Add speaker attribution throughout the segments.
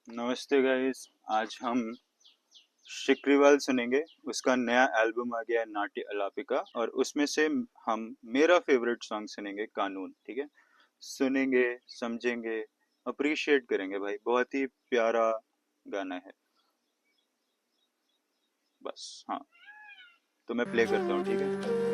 Speaker 1: नमस्ते गाइस। आज हम शिकरीवाल सुनेंगे। उसका नया एल्बम आ गया है नाटी अलापिका, और उसमें से हम मेरा फेवरेट सॉन्ग सुनेंगे, कानून। ठीक है, सुनेंगे, समझेंगे, अप्रिशिएट करेंगे भाई। बहुत ही प्यारा गाना है। बस हाँ, तो मैं प्ले करता हूँ। ठीक है।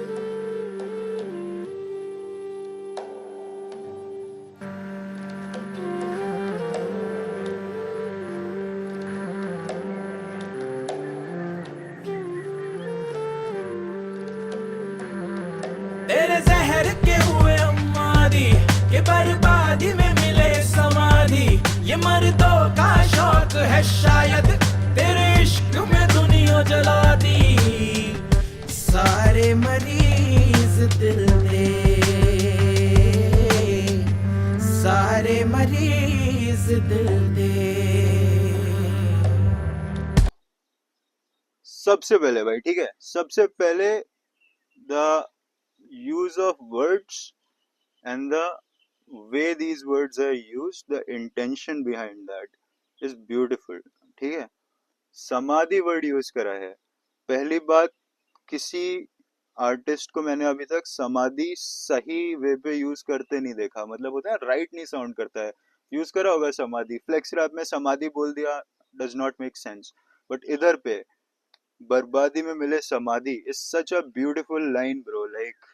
Speaker 2: तेरे जहर के हुए हमारी के बर्बादी में मिले समाधि। ये मर्दों का शौक है शायद, तेरे इश्क में दुनिया जला दी। सारे मरीज दिल दे, सारे मरीज दिल दे।
Speaker 1: सबसे पहले भाई, ठीक है, सबसे पहले the use of words and the way these words are used, the intention behind that is beautiful। ठीक है, समाधि वर्ड यूज करा है। पहली बात, किसी आर्टिस्ट को मैंने अभी तक समाधि सही वे पे यूज करते नहीं देखा। मतलब होता है राइट नहीं साउंड करता है। यूज करा होगा समाधि, फ्लेक्स रैप में समाधि बोल दिया, does not make sense. But इधर पे बर्बादी में मिले समाधि is such a beautiful line bro. Like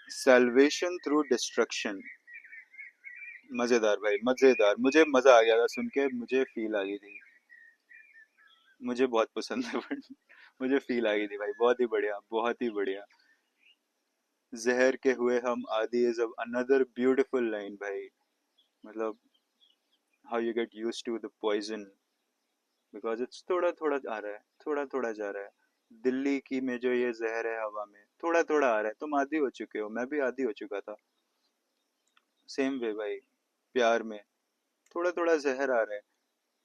Speaker 1: salvation through destruction. मजेदार भाई, मजेदार। मुझे मजा आ गया था सुन के, मुझे फील आ गई थी। मुझे बहुत पसंद है but मुझे फील आ गई थी भाई। बहुत ही बढ़िया, बहुत ही बढ़िया। जहर के हुए हम आदि इज अनदर ब्यूटीफुल लाइन भाई। मतलब how you get used to the poison because it's थोड़ा थोड़ा आ रहा है, थोड़ा थोड़ा जा रहा है। दिल्ली की में जो ये जहर है हवा में, थोड़ा थोड़ा आ रहा है। तुम आदी हो चुके हो, मैं भी आदी हो चुका था। सेम वे भाई, प्यार में थोड़ा थोड़ा जहर आ रहा है,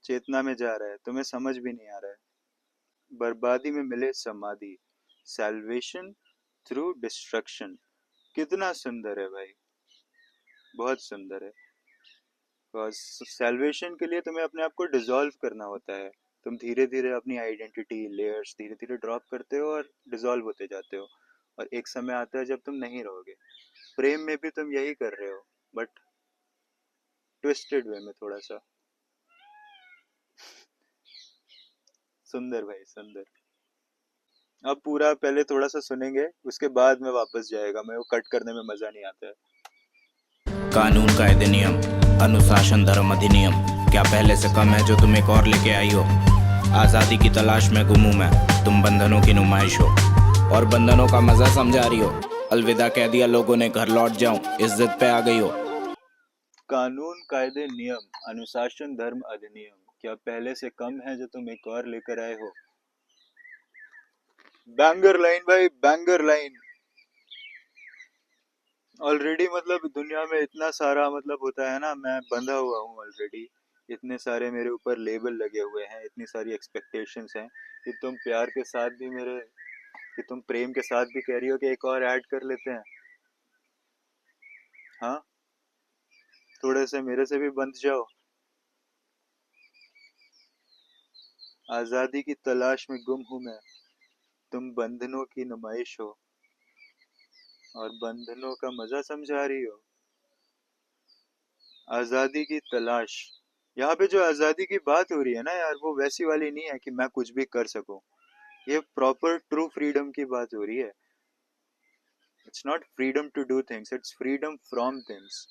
Speaker 1: चेतना में जा रहा है, तुम्हें समझ भी नहीं आ रहा है। बर्बादी में मिले समाधि, सैल्वेशन थ्रू डिस्ट्रक्शन। कितना सुंदर है भाई, बहुत सुंदर है। बिकॉज सैल्वेशन के लिए तुम्हें अपने आप को डिसॉल्व करना होता है। तुम धीरे धीरे अपनी आइडेंटिटी लेयर्स धीरे धीरे ड्रॉप करते हो और डिसॉल्व होते जाते हो। और एक समय आता है जब तुम नहीं रहोगे। प्रेम में भी तुम यही कर रहे हो, बट ट्विस्टेड वे में थोड़ा सा। सुंदर भाई, सुंदर। अब पूरा पहले थोड़ा सा सुनेंगे, उसके बाद में वापस जाएगा। मैं वो कट करने में मजा नहीं आता है।
Speaker 2: कानून कायदे नियम, अनुशासन धर्म अधिनियम, क्या पहले से कम है जो तुम एक और लेके आई हो? आजादी की तलाश में गुम हूं मैं, तुम बंधनों की नुमाइश हो और बंधनों का मजा समझा रही हो। अलविदा कह दिया लोगों ने, घर लौट जाऊं, इस जिद पे आ गई हो।
Speaker 1: कानून कायदे नियम, अनुशासन धर्म अधिनियम, क्या पहले से कम है जो तुम एक और लेकर आए हो? बैंगर लाइन भाई, बैंगर लाइन। ऑलरेडी मतलब दुनिया में इतना सारा मतलब होता है ना, मैं बंधा हुआ हूँ ऑलरेडी। इतने सारे मेरे ऊपर लेबल लगे हुए हैं, इतनी सारी एक्सपेक्टेशंस हैं कि तुम प्यार के साथ भी मेरे, कि तुम प्रेम के साथ भी कह रही हो कि एक और ऐड कर लेते हैं। हाँ, थोड़े से मेरे से भी बंध जाओ। आजादी की तलाश में गुम हूं मैं, तुम बंधनों की नुमाइश हो और बंधनों का मजा समझा रही हो। आजादी की तलाश, यहाँ पे जो आजादी की बात हो रही है ना यार, वो वैसी वाली नहीं है कि मैं कुछ भी कर सकूं। ये प्रॉपर ट्रू फ्रीडम की बात हो रही है। It's not freedom to do things, it's freedom from things,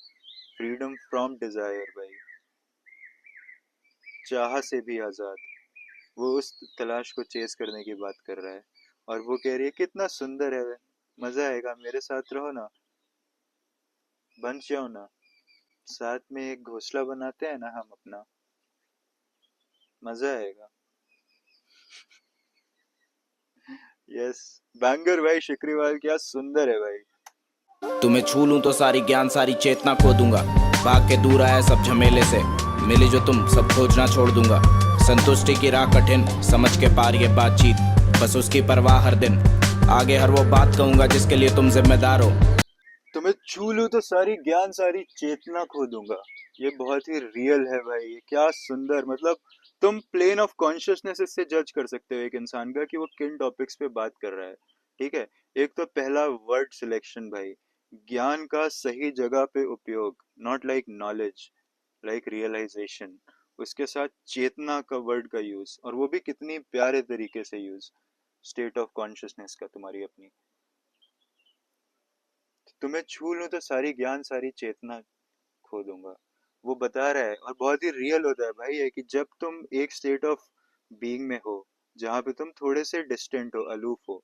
Speaker 1: freedom from desire भाई। चाह से भी आजाद, वो उस तलाश को चेस करने की बात कर रहा है। और वो कह रही है कितना सुंदर है, मजा आएगा, मेरे साथ रहो ना, बन जाओ ना, साथ में एक घोंसला बनाते हैं ना हम अपना, मजा आएगा। यस, बैंगर भाई, शिकरीवाल क्या सुंदर है भाई।
Speaker 2: तुम्हें छू लूं तो सारी ज्ञान सारी चेतना खो दूंगा। भाग के दूर आया सब झमेले से, मिली जो तुम सब खोजना छोड़ दूंगा। संतुष्टि की राह कठिन, समझ के पार ये बातचीत, बस उसकी परवाह हर दिन। आगे हर वो बात कहूंगा जिसके लिए तुम जिम्मेदार हो।
Speaker 1: तुम्हें छू लूं तो सारी ज्ञान सारी चेतना खो दूंगा। ये बहुत ही रियल है भाई, ये क्या सुंदर, मतलब तुम प्लेन ऑफ कॉन्शियसनेस इससे जज कर सकते हो एक इंसान का कि वो किन टॉपिक्स पे बात कर रहा है। ठीक है। एक तो पहला वर्ड सिलेक्शन भाई, ज्ञान का सही जगह पे उपयोग, not like knowledge, like realisation. उसके साथ चेतना का वर्ड का यूज, और वो भी कितनी प्यारे तरीके से यूज, स्टेट ऑफ कॉन्शियसनेस का तुम्हारी अपनी। तुम्हें छू लूं तो सारी ज्ञान सारी चेतना खो दूंगा। वो बता रहा है, और बहुत ही रियल होता है भाई, है कि जब तुम एक स्टेट ऑफ बीइंग में हो जहाँ पे तुम थोड़े से डिस्टेंट हो, अलूफ हो,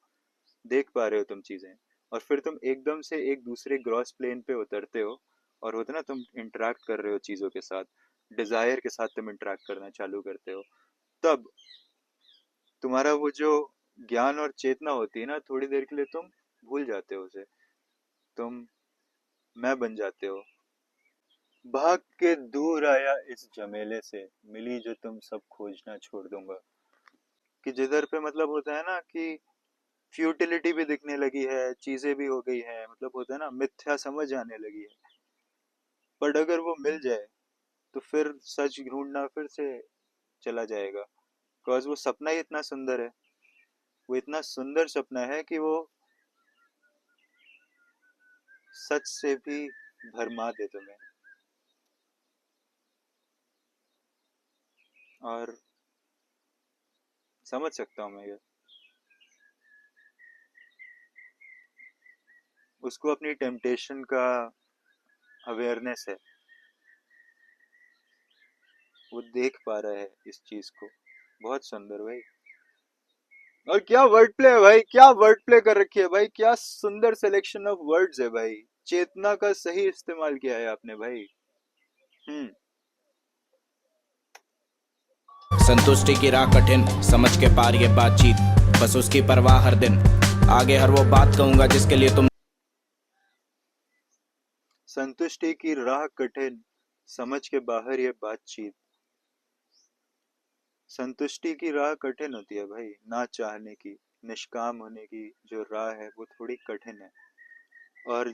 Speaker 1: देख पा रहे हो तुम चीजें, और फिर तुम एकदम से एक दूसरे ग्रॉस प्लेन पे उतरते हो, और होता है ना, तुम इंटरेक्ट कर रहे हो चीजों के साथ, डिजायर के साथ तुम इंटरेक्ट करना चालू करते हो, तब तुम्हारा वो जो ज्ञान और चेतना होती है ना, थोड़ी देर के लिए तुम भूल जाते हो उसे, तुम मैं बन जाते हो। भाग के दूर आया इस झमेले से, मिली जो तुम सब खोजना छोड़ दूंगा। कि जिधर पे मतलब होता है ना कि फ्यूटिलिटी भी दिखने लगी है, चीजें भी हो गई है, मतलब होता है ना, मिथ्या समझ आने लगी है, बट अगर वो मिल जाए तो फिर सच ढूंढना फिर से चला जाएगा। बिकॉज वो सपना ही इतना सुंदर है, वो इतना सुंदर सपना है कि वो सच से भी भरमा दे तुम्हें। और समझ सकता हूँ मैं ये, उसको अपनी टेम्पटेशन का अवेयरनेस है, वो देख पा रहा है इस चीज को। बहुत सुंदर भाई। और क्या वर्ड प्ले है भाई, क्या वर्ड प्ले कर रखी है भाई, क्या सुंदर सिलेक्शन ऑफ वर्ड्स है भाई। चेतना का सही इस्तेमाल किया है आपने भाई। हम्म।
Speaker 2: संतुष्टि की राह कठिन, समझ के पार ये बातचीत, बस उसकी परवाह हर दिन। आगे हर वो बात कहूंगा जिसके लिए तुम।
Speaker 1: संतुष्टि की राह कठिन, समझ के बाहर ये बातचीत। संतुष्टि की राह कठिन होती है भाई, ना चाहने की, निष्काम होने की जो राह है वो थोड़ी कठिन है। और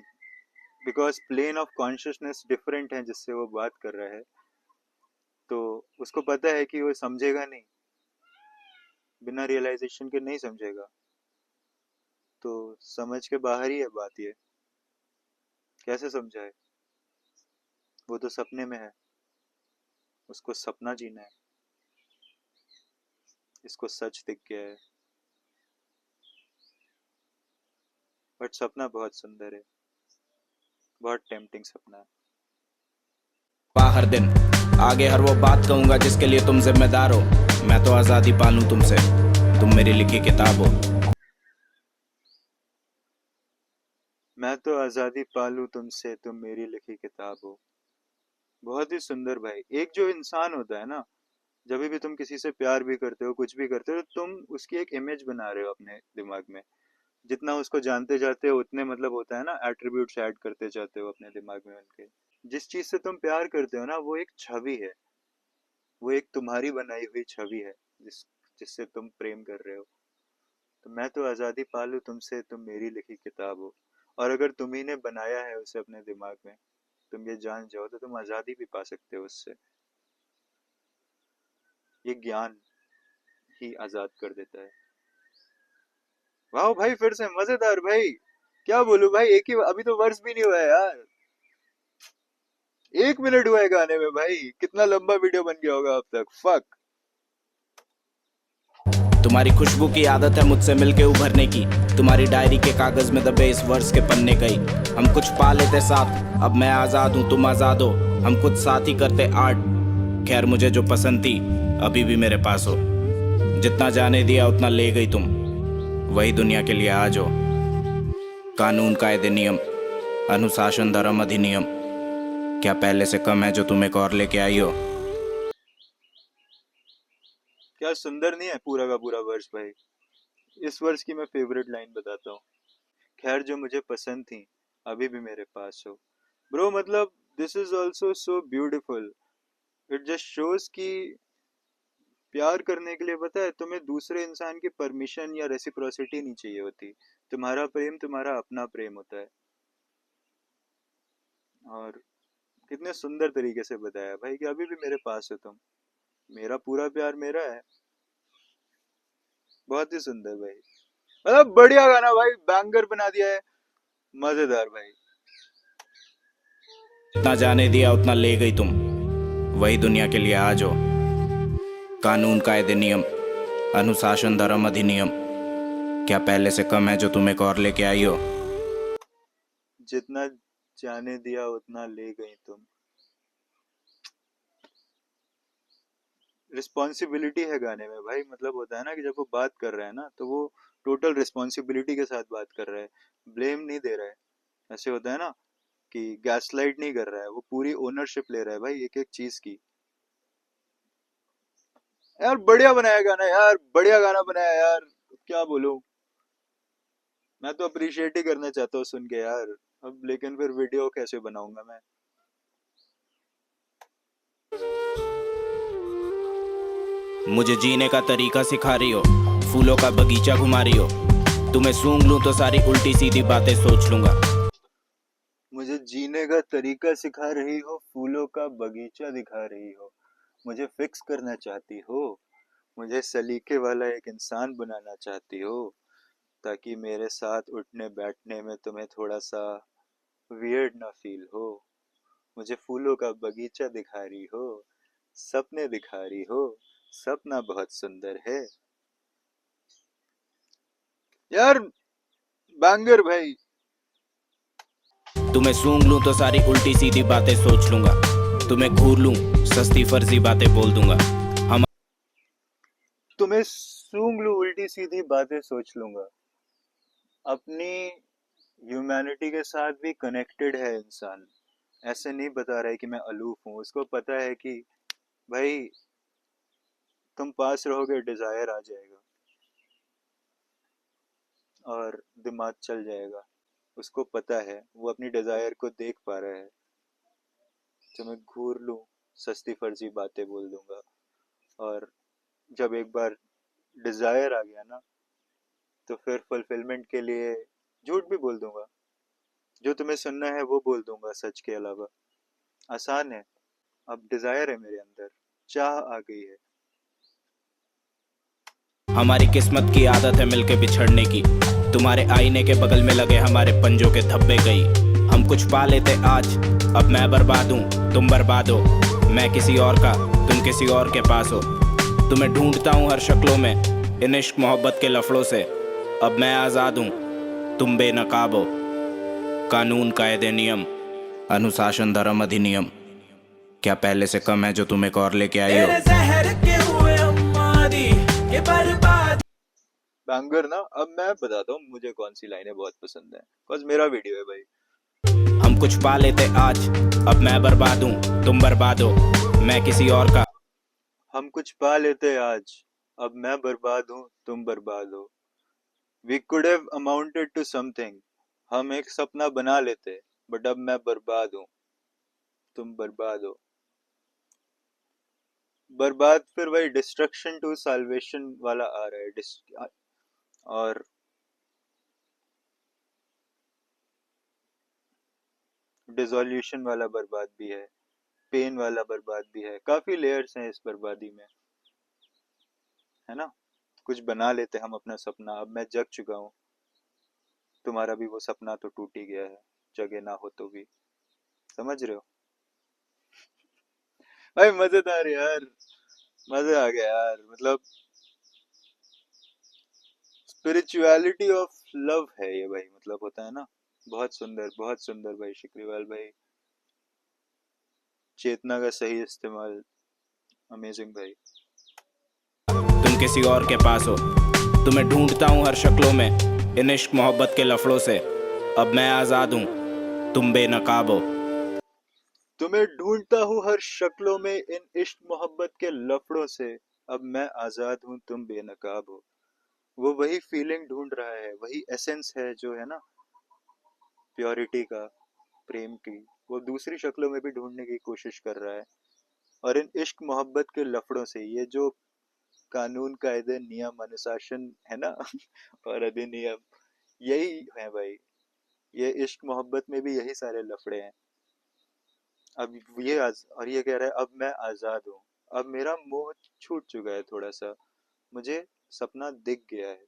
Speaker 1: because plane of consciousness different है जिससे वो बात कर रहा है, तो उसको पता है कि वो समझेगा नहीं, बिना रियलाइजेशन के नहीं समझेगा, तो समझ के बाहर ही है बात ये। कैसे समझाए, वो तो सपने में है, उसको सपना जीना है, इसको सच दिख गया है। बट सपना बहुत सुंदर है, बहुत टेम्पटिंग सपना है।
Speaker 2: हर दिन आगे हर वो बात कहूंगा जिसके लिए तुम जिम्मेदार हो। मैं तो आजादी पालूं तुमसे, तुम मेरी लिखी किताब हो।
Speaker 1: मैं तो आजादी पालूं तुमसे, तुम मेरी लिखी किताब हो। बहुत ही सुंदर भाई। एक जो इंसान होता है ना, जब भी तुम किसी से प्यार भी करते हो, कुछ भी करते हो, तो तुम उसकी एक इमेज बना रहे हो अपने दिमाग में। जितना उसको जानते जाते हो उतने मतलब होता है ना, एट्रीब्यूट्स ऐड करते जाते हो अपने दिमाग में उनके। जिस चीज से तुम प्यार करते हो ना, वो एक छवि है, वो एक तुम्हारी बनाई हुई छवि है, जिससे तुम प्रेम कर रहे हो। तो मैं तो आजादी पालूं तुमसे, तुम मेरी लिखी किताब हो। और अगर तुम्ही ने बनाया है उसे अपने दिमाग में, तुम ये जान जाओ, तो तुम आजादी भी पा सकते हो उससे। ये ज्ञान ही आजाद कर देता है। वाह भाई, फिर से मजेदार भाई। क्या बोलूं भाई, एक ही अभी तो वर्ष भी नहीं हुआ है यार, 1 मिनट हुआ है गाने में भाई, कितना लंबा वीडियो बन गया होगा अब तक, फक।
Speaker 2: तुम्हारी खुशबू की आदत है मुझसे मिलके उभरने की, तुम्हारी डायरी के कागज में दबे इस वर्ष के पन्ने कई। हम कुछ पा लेते साथ, अब मैं आजाद हूँ तुम आजाद हो, हम कुछ साथ ही करते आर्ट। खैर मुझे जो पसंद थी अभी भी मेरे पास हो, जितना जाने दिया उतना ले गई तुम, वही दुनिया के लिए आज हो। कानून कायदे नियम, अनुशासन धर्म अधिनियम, क्या पहले से कम है जो तुम एक और लेके आई हो।
Speaker 1: क्या सुंदर नहीं है पूरा का पूरा वर्ष भाई। इस वर्ष की मैं फेवरेट लाइन बताता हूँ। खैर जो मुझे पसंद थी अभी भी मेरे पास हो। ब्रो मतलब this is also so beautiful. It just shows कि प्यार करने के लिए, पता है, तुम्हें दूसरे इंसान की परमिशन या रेसिप्रोसिटी नहीं चाहिए होती। तुम्हारा प्रेम तुम्हारा अपना प्रेम होता है। और कितने सुंदर तरीके से बताया भाई कि अभी भी मेरे पास हो तुम, मेरा पूरा प्यार मेरा है। बहुत ही सुंदर भाई, मतलब बढ़िया गाना भाई, बैंगर बना दिया है, मजेदार भाई।
Speaker 2: जितना जाने दिया उतना ले गई तुम, वही दुनिया के लिए आज हो। कानून कायदे नियम अनुशासन धर्म अधिनियम क्या पहले से कम है जो तुम एक और लेके आई हो।
Speaker 1: जितना जाने दिया उतना ले गई तुम, रिस्पॉन्सिबिलिटी है गाने में भाई। मतलब होता है ना कि जब वो बात कर रहा है ना तो वो टोटल रिस्पॉन्सिबिलिटी के साथ बात कर रहा है, ब्लेम नहीं दे रहा है। ऐसे होता है ना कि गैसलाइट नहीं कर रहा है, वो पूरी ओनरशिप ले रहा है भाई एक एक चीज की। यार बढ़िया बनाया गाना यार, बढ़िया गाना बनाया यार, क्या बोलूं। मैं तो अप्रिशिएट ही करना चाहता हूँ सुन के यार। अब लेकिन फिर वीडियो कैसे बनाऊंगा मैं।
Speaker 2: मुझे जीने का तरीका सिखा रही हो, फूलों का बगीचा घुमा रही हो। तुम्हें सूंघ लूं तो सारी उल्टी सीधी बातें सोच लूंगा।
Speaker 1: मुझे जीने का तरीका सिखा रही हो, फूलों का बगीचा दिखा रही हो, मुझे फिक्स करना चाहती हो, मुझे सलीके वाला एक इंसान बनाना चाहती हो, ताकि मेरे साथ उठने बैठने में तुम्हें थोड़ा सा वियर्ड ना फील हो। मुझे फूलों का बगीचा दिखा रही हो, सपने दिखा रही हो, सपना बहुत सुंदर है यार। बैंगर भाई।
Speaker 2: तुम्हें सूंघ लूं तो सारी उल्टी सीधी बातें सोच लूंगा। तुम्हें घूर लूं, सस्ती फर्जी बातें बोल दूंगा। हम
Speaker 1: तुम्हें सूंघ लूं, उल्टी सीधी बातें सोच लूंगा। अपनी ह्यूमैनिटी के साथ भी कनेक्टेड है इंसान। ऐसे नहीं बता रहा है कि मैं अलूफ हूँ, उसको पता है कि भाई तुम पास रहोगे डिजायर आ जाएगा और दिमाग चल जाएगा। उसको पता है, वो अपनी डिजायर को देख पा रहा है। तो मैं घूर लूं, सस्ती फर्जी बातें बोल दूंगा। और जब एक बार डिजायर आ गया ना, तो फिर फुलफिलमेंट के लिए झूठ भी बोल दूंगा। जो तुम्हें सुनना है वो बोल दूंगा सच के अलावा। आसान है। अब डिजायर है मेरे अंदर, चाह आ गई है।
Speaker 2: हमारी किस्मत की आदत है मिलके बिछड़ने की। तुम्हारे आईने के बगल में लगे हमारे पंजों के धब्बे गई। हम कुछ पा लेते आज, अब मैं बर्बाद हूँ तुम बर्बाद हो। मैं किसी और का, तुम किसी और के पास हो। तुम्हें ढूंढता हूँ हर शक्लों में, इन इश्क मोहब्बत के लफड़ों से। अब मैं आज़ाद हूँ, तुम बेनकाब हो। कानून कायदे नियम अनुशासन धर्म अधिनियम क्या पहले से कम है जो तुम एक और लेके आई हो। तेरे जहर के हुए हम मादी के बर्बाद।
Speaker 1: बैंगर ना। अब मैं बताता हूँ मुझे कौन सी लाइनें बहुत पसंद है, बस मेरा वीडियो है भाई।
Speaker 2: हम कुछ पा लेते आज, अब मैं बर्बाद हूँ तुम बर्बाद हो। मैं किसी और का।
Speaker 1: हम कुछ पा लेते आज, अब मैं बर्बाद हूँ तुम बर्बाद हो। We could have amounted to something. हम एक सपना बना लेते, बट अब मैं बर्बाद हूँ तुम बर्बाद हो। बर्बाद फिर वही डिस्ट्रक्शन टू साल्वेशन वाला आ रहा है और डिसोल्यूशन वाला बर्बाद भी है, पेन वाला बर्बाद भी है। काफी लेयर्स हैं इस बर्बादी में, है ना। कुछ बना लेते हम अपना सपना, अब मैं जग चुका हूँ। तुम्हारा भी वो सपना तो टूट ही गया है, जगे ना हो तो भी। समझ रहे हो भाई। मजेदार यार, मजा आ गया यार। मतलब स्पिरिचुअलिटी ऑफ लव है ये भाई, मतलब होता है ना। बहुत सुंदर भाई शिकरीवाल भाई। चेतना का सही इस्तेमाल, अमेजिंग भाई।
Speaker 2: तुम किसी और के पास हो। तुम्हें ढूंढता हूँ हर शक्लों में, इन इश्क मोहब्बत के लफड़ों से। अब मैं आज़ाद हूँ, तुम बेनकाब हो।
Speaker 1: तुम्हें ढूंढता हूँ हर शक्लों में, इन इश्क मोहब्बत के लफड़ों से। अब मैं आजाद हूँ तुम बेनकाब हो। वो वही फीलिंग ढूंढ रहा है, वही एसेंस है जो है ना, प्योरिटी का, प्रेम की। वो दूसरी शक्लों में भी ढूंढने की कोशिश कर रहा है। और इन इश्क मोहब्बत के लफड़ों से, ये जो कानून कायदे नियम अनुशासन है ना और अधिनियम, यही है भाई। ये इश्क मोहब्बत में भी यही सारे लफड़े हैं। अब और ये कह रहा है अब मैं आजाद हूँ, अब मेरा मोह छूट चुका है थोड़ा सा, मुझे सपना दिख गया है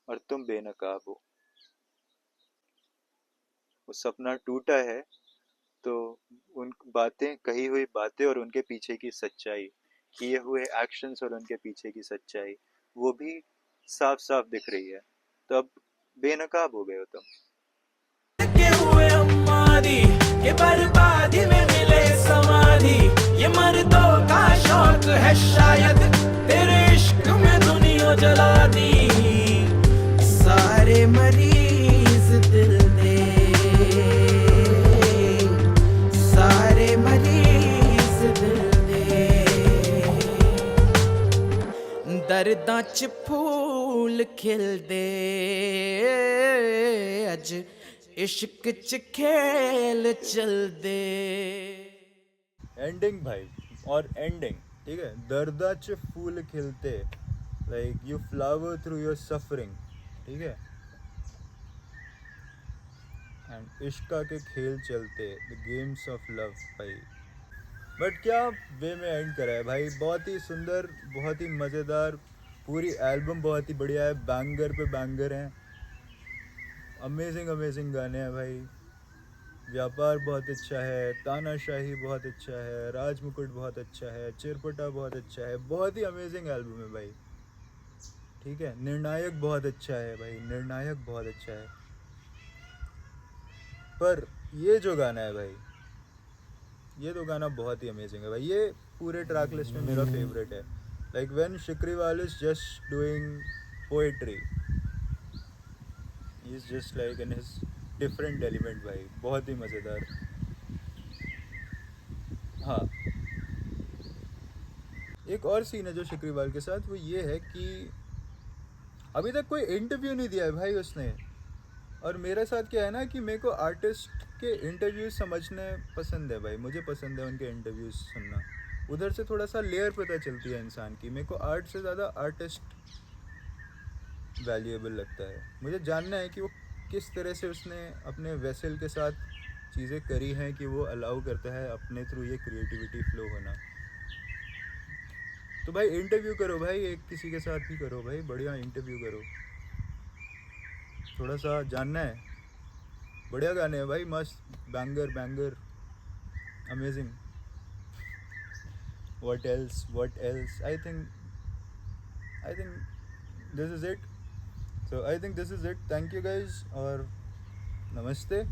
Speaker 1: और तुम बेनकाब हो। वो सपना टूटा है तो उन बातें, कही हुई बातें और उनके पीछे की सच्चाई, किए हुए एक्शंस और उनके पीछे की सच्चाई, वो भी साफ साफ दिख रही है। तो अब बेनकाब हो गए हो तुम।
Speaker 3: के हुए हमारी ये बर्बादी में मिले समाधि, ये मर्दों का शौक है शायद, तेरे इश्क में दुनिया जला दी। सारे मरीज दिल दे, सारे मरीज दिल दे, दर्दां च फूल खिलदे, अज इश्क च खेल चलदे।
Speaker 1: एंडिंग भाई, और एंडिंग ठीक है, दर्दा च फूल खिलते, like you flower through your suffering, ठीक है, एंड इश्का के खेल चलते, द गेम्स ऑफ लव भाई। बट क्या वे में एंड करा है भाई, बहुत ही सुंदर, बहुत ही मज़ेदार, पूरी एल्बम बहुत ही बढ़िया है, बैंगर पे बैंगर हैं, अमेजिंग अमेजिंग गाने हैं भाई। व्यापार बहुत अच्छा है, तानाशाही बहुत अच्छा है, राज मुकुट बहुत अच्छा है, चिरपटा बहुत अच्छा है, बहुत ही अमेजिंग एल्बम है भाई। ठीक है, निर्णायक बहुत अच्छा है भाई, निर्णायक बहुत अच्छा है। पर ये जो गाना है भाई, ये तो गाना बहुत ही अमेजिंग है भाई, ये पूरे ट्रैक लिस्ट में मेरा फेवरेट है। Like when Shikriwal is just doing poetry, he is just like in his different element भाई, बहुत ही मज़ेदार। हाँ, एक और सीन है जो शिकरीवाल के साथ, वो ये है कि अभी तक कोई इंटरव्यू नहीं दिया है भाई उसने। और मेरे साथ क्या है ना कि मेरे को आर्टिस्ट के इंटरव्यूज समझने पसंद है भाई, मुझे पसंद है उनके इंटरव्यूज सुनना, उधर से थोड़ा सा लेयर पता चलती है इंसान की। मेरे को आर्ट से ज़्यादा आर्टिस्ट वैल्यूएबल लगता है, मुझे जानना है कि वो किस तरह से उसने अपने वेसल के साथ चीज़ें करी हैं कि वो अलाउ करता है अपने थ्रू ये क्रिएटिविटी फ्लो होना। तो भाई इंटरव्यू करो भाई, एक किसी के साथ भी करो भाई, बढ़िया इंटरव्यू करो, थोड़ा सा जानना है। बढ़िया गाने हैं भाई, मस्त, banger banger, amazing. What else I think this is it. So I think this is it, thank you guys और नमस्ते।